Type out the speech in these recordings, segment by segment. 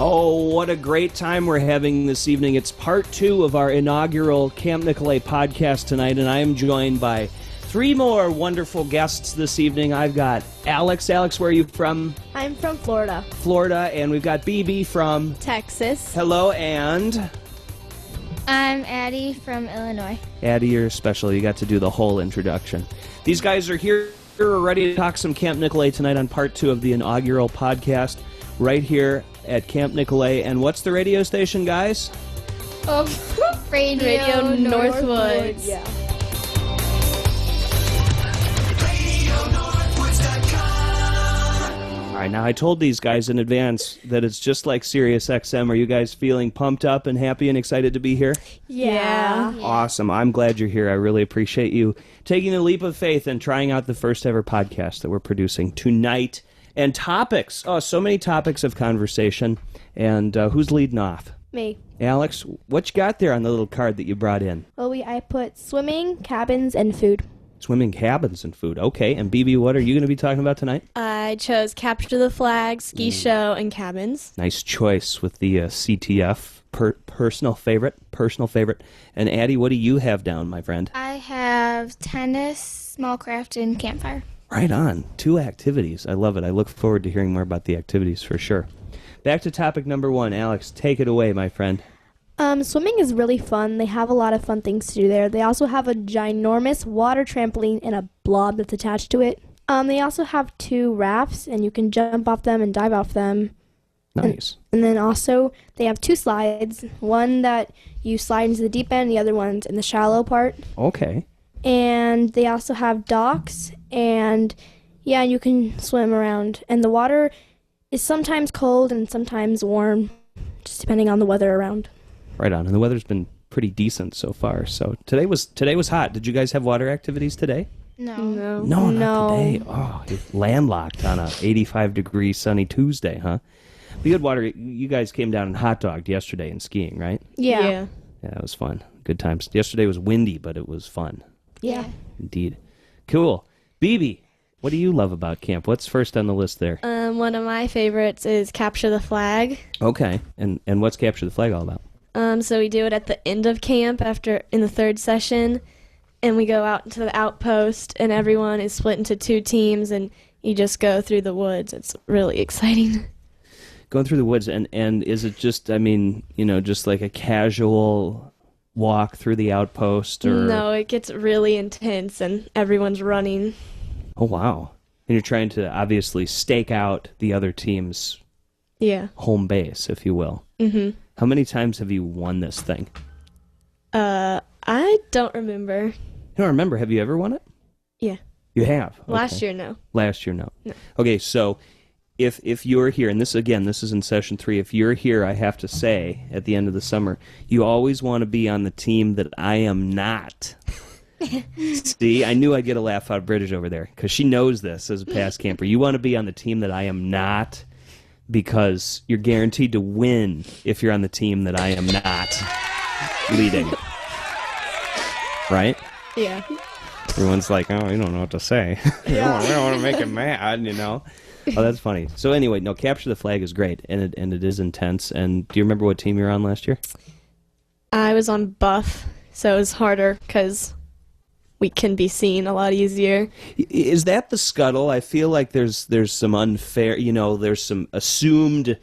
Oh, what a great time we're having this evening. It's part 2 of our inaugural Camp Nicolet podcast tonight, and I am joined by 3 more wonderful guests this evening. I've got Alex. Alex, where are you from? I'm from Florida. Florida, and we've got Bebe from Texas. Hello, and I'm Addie from Illinois. Addie, you're special. You got to do the whole introduction. These guys are here. We're ready to talk some Camp Nicolet tonight on part 2 of the inaugural podcast right here at Camp Nicolet. And what's the radio station, guys? Radio Northwoods. Yeah. All right, now I told these guys in advance that it's just like Sirius XM. Are you guys feeling pumped up and happy and excited to be here? Yeah. Awesome. I'm glad you're here. I really appreciate you taking the leap of faith and trying out the first ever podcast that we're producing tonight. And topics. Oh, so many topics of conversation. And who's leading off? Me. Alex, what you got there on the little card that you brought in? Well, I put swimming, cabins, and food. Swimming, cabins, and food. Okay. And Bebe, what are you going to be talking about tonight? I chose Capture the Flag, Ski Show, and Cabins. Nice choice with the CTF. Personal favorite. And Addie, what do you have down, my friend? I have tennis, small craft, and campfire. Right on. 2 activities. I love it. I look forward to hearing more about the activities for sure. Back to topic number 1. Alex, take it away, my friend. Swimming is really fun. They have a lot of fun things to do there. They also have a ginormous water trampoline and a blob that's attached to it. They also have 2 rafts, and you can jump off them and dive off them. Nice. And then also, they have 2 slides. One that you slide into the deep end, the other one's in the shallow part. Okay. And they also have docks, and yeah, you can swim around. And the water is sometimes cold and sometimes warm, just depending on the weather around. Right on. And the weather's been pretty decent so far. So today was hot. Did you guys have water activities today? No. No, not today. Oh, you're landlocked on a 85-degree sunny Tuesday, huh? The good water. You guys came down and hot dogged yesterday in skiing, right? Yeah. Yeah, it was fun. Good times. Yesterday was windy, but it was fun. Yeah. Indeed. Cool. Bebe, what do you love about camp? What's first on the list there? One of my favorites is Capture the Flag. Okay. And what's Capture the Flag all about? So we do it at the end of camp in the 3rd session, and we go out into the outpost, and everyone is split into 2 teams, and you just go through the woods. It's really exciting. Going through the woods, and is it just, just like a casual walk through the outpost? Or No, it gets really intense, and everyone's running. Oh, wow. And you're trying to obviously stake out the other team's home base, if you will. Mm-hmm. How many times have you won this thing? I don't remember. You don't remember? Have you ever won it? Yeah. You have? Okay. Last year, no. Last year, no. No. Okay, so if you're here, and this is in session 3, if you're here, I have to say, at the end of the summer, you always want to be on the team that I am not. See, I knew I'd get a laugh out of Brigit over there, because she knows this as a past camper. You want to be on the team that I am not, because you're guaranteed to win if you're on the team that I am not leading. Right? Yeah. Everyone's like, oh, you don't know what to say. I don't want to make him mad, Oh, that's funny. So anyway, no, Capture the Flag is great, and it is intense. And do you remember what team you were on last year? I was on Buff, so it was harder because we can be seen a lot easier. Is that the scuttle? I feel like there's some unfair, there's some assumed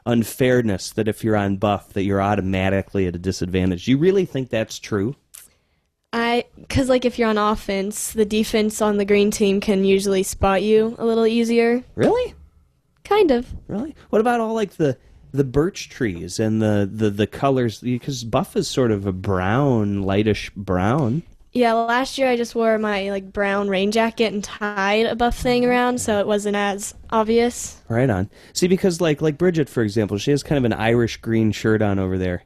unfairness that if you're on Buff that you're automatically at a disadvantage. Do you really think that's true? Because if you're on offense, the defense on the green team can usually spot you a little easier. Really? Kind of. Really? What about all the birch trees and the colors? Because Buff is sort of a brown, lightish brown. Yeah, last year I just wore my brown rain jacket and tied a Buff thing around, so it wasn't as obvious. Right on. See, because like Brigit, for example, she has kind of an Irish green shirt on over there.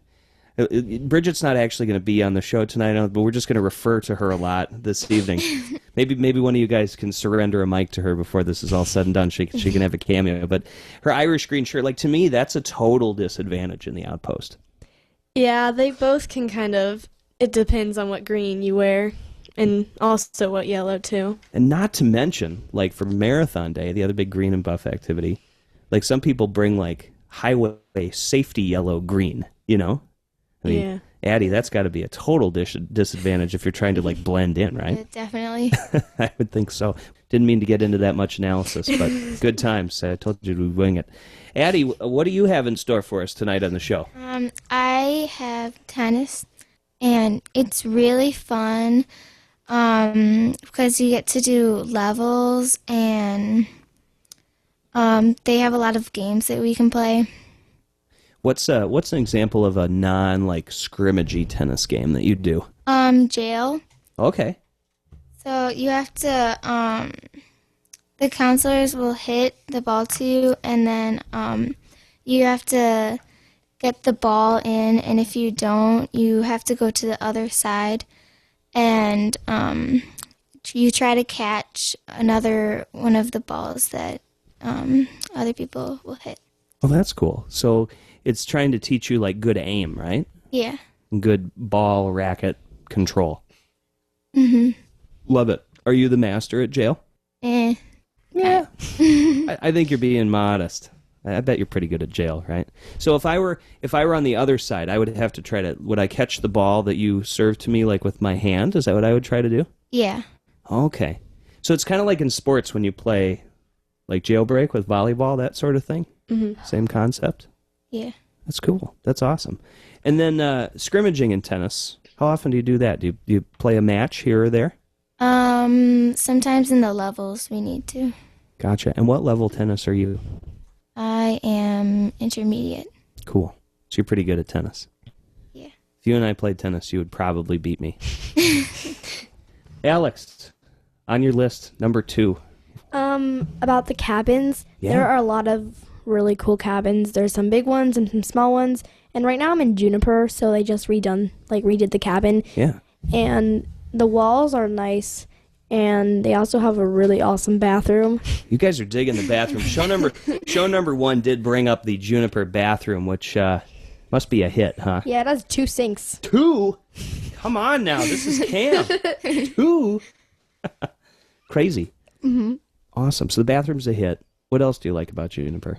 Brigit's not actually going to be on the show tonight, but we're just going to refer to her a lot this evening. Maybe one of you guys can surrender a mic to her before this is all said and done. She can have a cameo. But her Irish green shirt, to me, that's a total disadvantage in the outpost. Yeah, they both can kind of. It depends on what green you wear, and also what yellow, too. And not to mention, for Marathon Day, the other big green and buff activity, some people bring, highway safety yellow green, you know? I mean, Yeah. Addie, that's got to be a total disadvantage if you're trying to like blend in, right? Definitely. I would think so. Didn't mean to get into that much analysis, but good times. I told you to wing it. Addie, what do you have in store for us tonight on the show? I have tennis, and it's really fun because you get to do levels, and they have a lot of games that we can play. What's an example of a non-like scrimmagey tennis game that you do? Jail. Okay. So you have to, the counselors will hit the ball to you, and then you have to get the ball in, and if you don't, you have to go to the other side, and you try to catch another one of the balls that other people will hit. Well, that's cool. So it's trying to teach you like good aim, right? Yeah. And good ball racket control. Mm-hmm. Love it. Are you the master at jail? Eh. Yeah. I think you're being modest. I bet you're pretty good at jail, right? So if I were on the other side, I would have to would I catch the ball that you served to me like with my hand? Is that what I would try to do? Yeah. Okay. So it's kind of like in sports when you play like jailbreak with volleyball, that sort of thing? Mm-hmm. Same concept? Yeah. That's cool. That's awesome. And then scrimmaging in tennis, how often do you do that? Do you play a match here or there? Sometimes in the levels we need to. Gotcha. And what level tennis are you? I am intermediate. Cool. So you're pretty good at tennis. Yeah. If you and I played tennis, you would probably beat me. Alex, on your list, number 2. About the cabins, Yeah. there are a lot of really cool cabins. There's some big ones and some small ones. And right now I'm in Juniper, so they just redid the cabin. Yeah. And the walls are nice, and they also have a really awesome bathroom. You guys are digging the bathroom. Show number 1 did bring up the Juniper bathroom, which must be a hit, huh? Yeah, it has 2 sinks. 2? Come on now. This is camp. 2? Crazy. Mm-hmm. Awesome. So the bathroom's a hit. What else do you like about Juniper?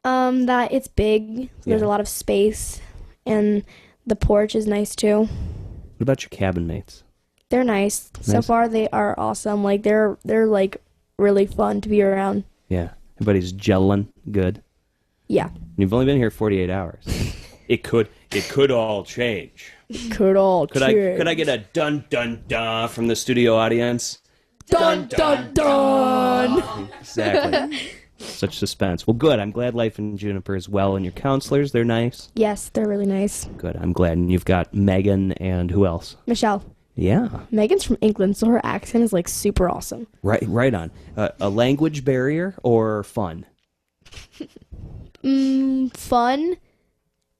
That it's big. There's Yeah. a lot of space, and the porch is nice too. What about your cabin mates? They're nice. So Nice. far, they are awesome. Like they're like really fun to be around. Yeah. Everybody's gelling good. Yeah. You've only been here 48 hours. It could all change. Could all Could I get a dun dun dun from the studio audience? dun dun dun? Exactly. Such suspense. Well, good. I'm glad life in Juniper is well, and your counselors, they're nice. Yes, they're really nice. Good. I'm glad. And you've got Megan and who else? Michelle. Yeah. Megan's from England, so her accent is like super awesome. Right on. A language barrier or fun? Fun.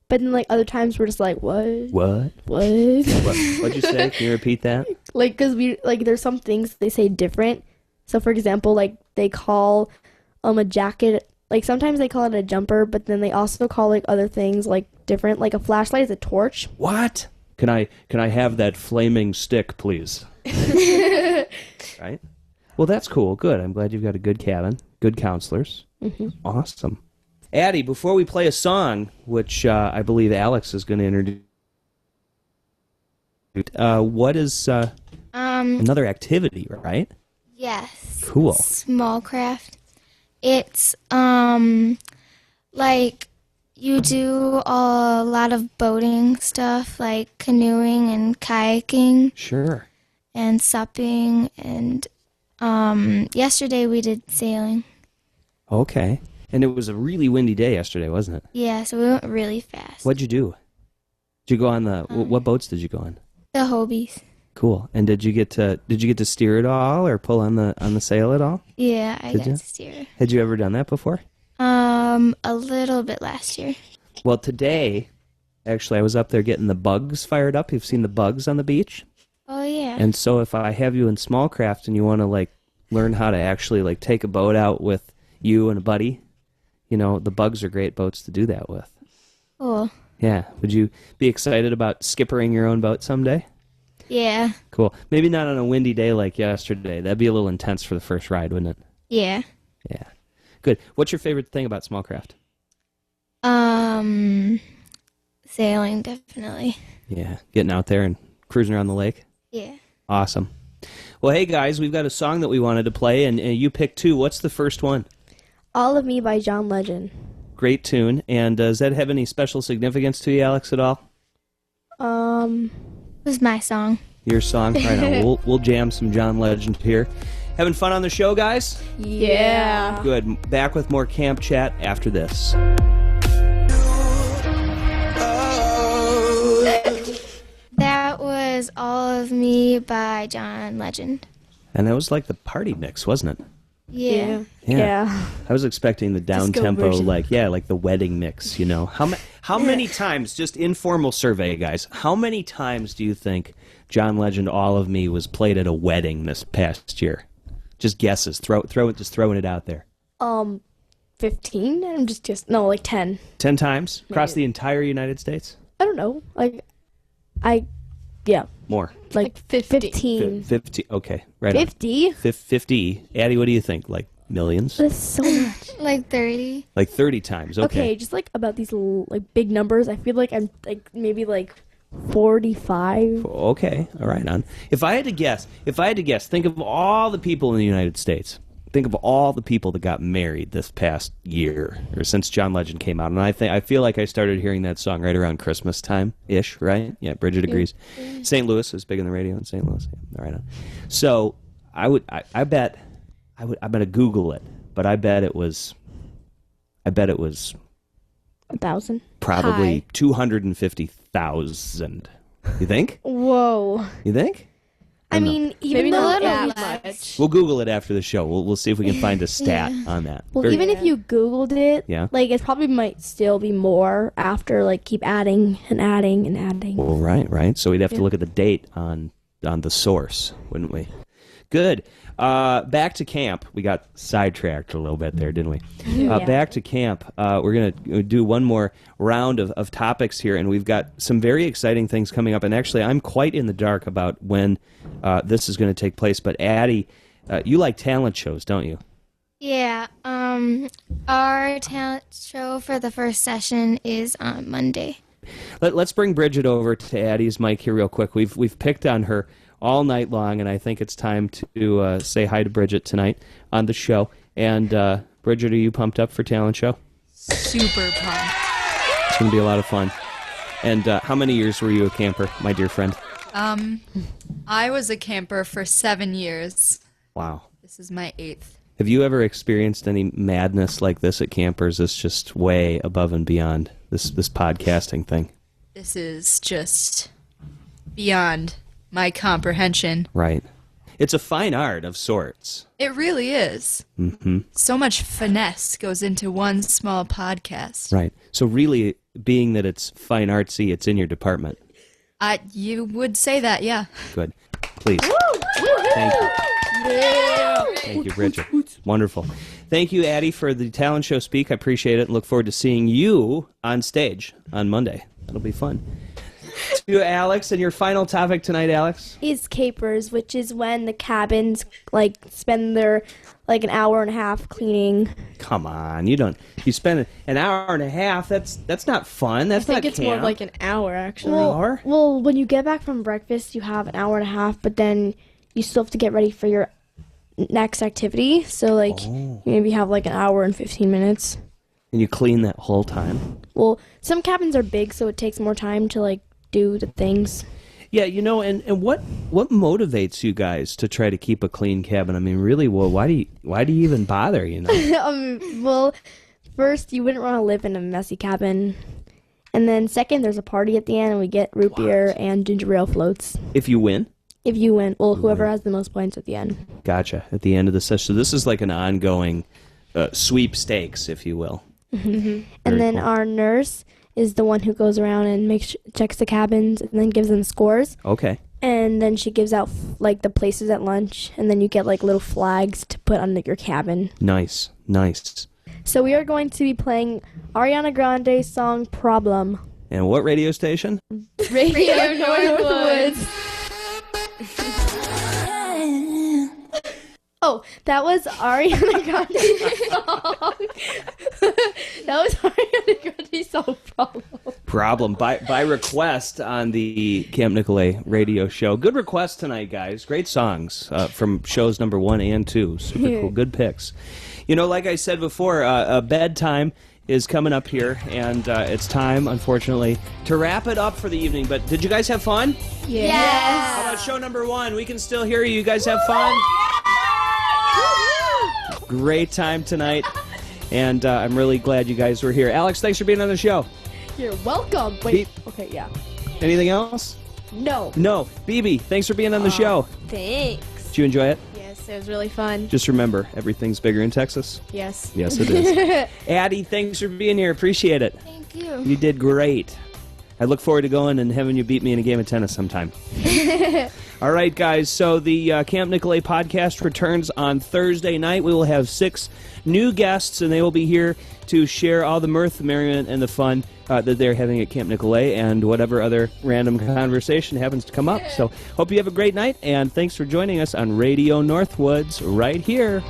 But then like other times we're just like, what? What? What'd you say? Can you repeat that? Like, cause there's some things they say different. So for example, like they call a jacket, like sometimes they call it a jumper, but then they also call like other things like different. Like a flashlight is a torch. What? Can I have that flaming stick, please? Right? Well, that's cool. Good. I'm glad you've got a good cabin, good counselors. Mm-hmm. Awesome. Addie, before we play a song, which I believe Alex is going to introduce, what is another activity, right? Yes. Cool. Small craft. It's like you do a lot of boating stuff, like canoeing and kayaking Sure. and supping, and yesterday we did sailing. Okay. And it was a really windy day yesterday, wasn't it? Yeah, so we went really fast. What'd you do? Did you go on what boats did you go on? The Hobies. Cool. And did you get to steer it all or pull on the sail at all? Yeah, I Did got you? to steer. Had you ever done that before? A little bit last year. Well, today, actually, I was up there getting the bugs fired up. You've seen the bugs on the beach? Oh, yeah. And so if I have you in small craft and you want to, like, learn how to actually, like, take a boat out with you and a buddy, you know, the bugs are great boats to do that with. Cool. Yeah. Would you be excited about skippering your own boat someday? Yeah. Cool. Maybe not on a windy day like yesterday. That'd be a little intense for the first ride, wouldn't it? Yeah. Yeah. Good. What's your favorite thing about small craft? Sailing, definitely. Yeah, getting out there and cruising around the lake. Yeah. Awesome. Well, hey guys, we've got a song that we wanted to play, and you picked two. What's the first one? All of Me by John Legend. Great tune. And does that have any special significance to you, Alex, at all? It was my song. Your song? Right on. We'll jam some John Legend here. Having fun on the show, guys? Yeah. Good. Back with more camp chat after this. That was All of Me by John Legend. And that was like the party mix, wasn't it? Yeah. Yeah. I was expecting the down Disco tempo, version. like the wedding mix. You know, how many times? Just informal survey, guys. How many times do you think John Legend "All of Me" was played at a wedding this past year? Just guesses. Just throwing it out there. 15? I'm just no, like 10. 10 times across Maybe. the entire United States. I don't know. More. Like 15. 50. Okay, right. 50? 50. Addie, what do you think? Like millions? That's so much. Like 30. Like 30 times. Okay, just like about these big numbers, I feel like I'm like maybe like 45. Okay, all right. On. If I had to guess, think of all the people in the United States. Think of all the people that got married this past year, or since John Legend came out, and I feel like I started hearing that song right around Christmas time ish, right? Yeah, Brigit agrees. St. Louis is big in the radio in St. Louis. Yeah, all right. On. So I'm gonna Google it, but I bet it was 1,000. probably High. 250,000. You think? Whoa. You think? I don't know. mean, even Maybe though not yeah, that much. We'll Google it after the show. We'll see if we can find a stat on that. well, Very- even if you Googled it, Yeah. like it probably might still be more after like keep adding and adding and adding. Well, right. So we'd have to look at the date on the source, wouldn't we? Good. Back to camp. We got sidetracked a little bit there, didn't we? Yeah. Back to camp. We're going to do one more round of topics here, and we've got some very exciting things coming up. And actually, I'm quite in the dark about when this is going to take place. But Addie, you like talent shows, don't you? Yeah. Our talent show for the first session is on Monday. Let's bring Brigit over to Addie's mic here real quick. We've picked on her all night long, and I think it's time to say hi to Brigit tonight on the show. And Brigit, are you pumped up for talent show? Super pumped. It's going to be a lot of fun. And how many years were you a camper, my dear friend? I was a camper for 7 years. Wow. This is my 8th. Have you ever experienced any madness like this at campers? It's just way above and beyond this podcasting thing. This is just beyond my comprehension. Right. It's a fine art of sorts. It really is. Mm-hmm. So much finesse goes into one small podcast. Right. So really, being that it's fine artsy, it's in your department. You would say that, yeah. Good. Please. Thank you. Thank you, Bridget. Wonderful. Thank you, Addie, for the talent show speak. I appreciate it and look forward to seeing you on stage on Monday. That'll be fun. To Alex, and your final topic tonight, Alex? Is capers, which is when the cabins like spend their like an hour and a half cleaning. Come on, you spend an hour and a half. That's not fun. That's I think not it's camp. more of like an hour, actually. Hour? Well, when you get back from breakfast, you have an hour and a half, but then you still have to get ready for your next activity. So like you maybe have like an hour and 15 minutes. And you clean that whole time? Well, some cabins are big, so it takes more time to like do the things. Yeah, and what motivates you guys to try to keep a clean cabin? I mean, really, well, why do you even bother, Well, first, you wouldn't want to live in a messy cabin. And then second, there's a party at the end, and we get root beer and ginger ale floats. If you win? If you win, well, whoever has the most points at the end. Gotcha. At the end of the session. So this is like an ongoing sweepstakes, if you will. And Very then cool. our nurse is the one who goes around and checks the cabins and then gives them scores. Okay. And then she gives out like the places at lunch, and then you get like little flags to put on your cabin. Nice. So we are going to be playing Ariana Grande's song "Problem." And what radio station? Radio Northwoods. Oh, that was Ariana Grande's song. That was Ariana Grande's problem. By request on the Camp Nicolet radio show. Good request tonight, guys. Great songs from shows number 1 and 2. Super cool. Good picks. You know, like I said before, bedtime is coming up here, and it's time, unfortunately, to wrap it up for the evening. But did you guys have fun? Yes. How about show number 1? We can still hear you. You guys have fun? Great time tonight, and I'm really glad you guys were here. Alex, thanks for being on the show. You're welcome. Wait. Okay, yeah. Anything else? No. No. Bebe, thanks for being on the show. Thanks. Did you enjoy it? Yes, it was really fun. Just remember, everything's bigger in Texas. Yes. Yes, it is. Addie, thanks for being here. Appreciate it. Thank you. You did great. I look forward to going and having you beat me in a game of tennis sometime. All right, guys, so the Camp Nicolet podcast returns on Thursday night. We will have 6 new guests, and they will be here to share all the mirth, the merriment, and the fun that they're having at Camp Nicolet and whatever other random conversation happens to come up. So hope you have a great night, and thanks for joining us on Radio Northwoods right here.